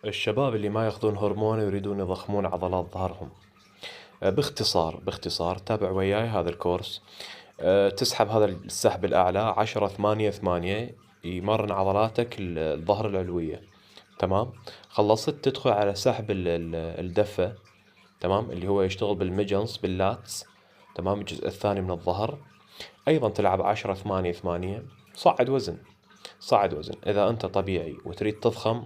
الشباب اللي ما ياخذون هرمون ويريدون يضخمون عضلات ظهرهم. باختصار تابع وياي هذا الكورس. تسحب هذا السحب الأعلى 10 8 8، يمرن عضلاتك الظهر العلوية. تمام. خلصت تدخل على سحب الدفة. تمام، اللي هو يشتغل بالميجنز باللاتس. تمام، الجزء الثاني من الظهر. أيضا تلعب 10 8 8. صعد وزن إذا أنت طبيعي وتريد تضخم،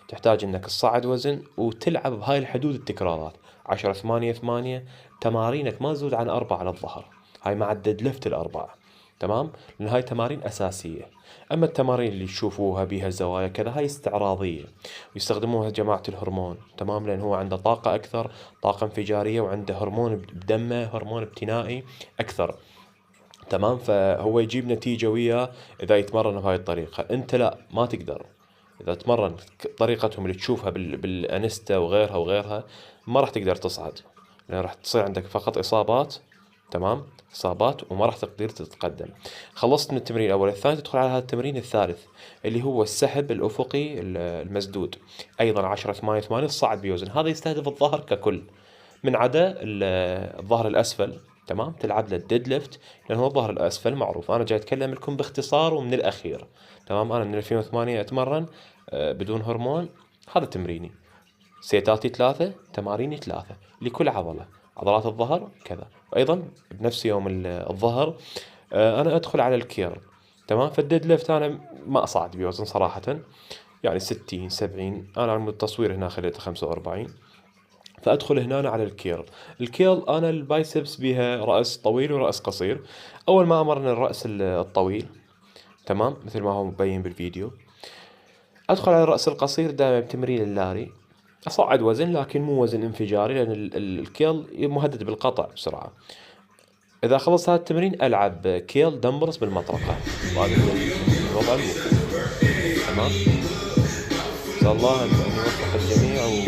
تحتاج إنك تصعد وزن وتلعب بهاي الحدود التكرارات 10 8 8. تمارينك ما تزود عن 4 على الظهر، هاي مع الديد ليفت الأربعة. تمام، لأن هاي تمارين أساسية. أما التمارين اللي تشوفوها بيها زوايا كذا هاي استعراضية، ويستخدموها جماعة الهرمون. تمام، لأن هو عنده طاقة أكثر، طاقة انفجارية، وعنده هرمون بدمه، هرمون ابتنائي أكثر. تمام، فهو يجيب نتيجة وياه إذا يتمرن بهاي الطريقة. أنت لا، ما تقدر. إذا تمرن طريقتهم اللي تشوفها بالأنستا وغيرها ما راح تقدر تصعد، لأن راح تصير عندك فقط إصابات. تمام، إصابات، وما راح تقدر تتقدم. خلصت من التمرين الأول، الثاني تدخل على هذا التمرين الثالث اللي هو السحب الأفقي المسدود. أيضا 10 8 8 تصعد بوزن. هذا يستهدف الظهر ككل، من عدا الظهر الأسفل. تمام، تلعب له الديد ليفت، لأن هو الظهر الأسفل معروف. أنا جاي أتكلم لكم باختصار ومن الأخير. تمام، أنا من 2008 أتمرن بدون هرمون. هذا تمريني، سيتاتي 3، تماريني 3 لكل عضلة. عضلات الظهر كذا. وأيضا بنفس يوم الظهر أنا أدخل على الكير. تمام، فالديد ليفت أنا ما أصعد بوزن صراحة، يعني 60 70. أنا على التصوير هنا خليته 45. فأدخل هنا على الكير. أنا البايسبس بيها رأس طويل ورأس قصير. أول ما أمرن الرأس الطويل، تمام، مثل ما هو مبين بالفيديو. أدخل على الرأس القصير دائما بتمرين اللاري. أصعد وزن لكن مو وزن انفجاري، لأن الكيل مهدد بالقطع بسرعة. إذا خلص هذا التمرين ألعب كيل دمبلز بالمطرقة، وهذا الوضع المفيد. تمام. إن شاء الله أن يوفق الجميع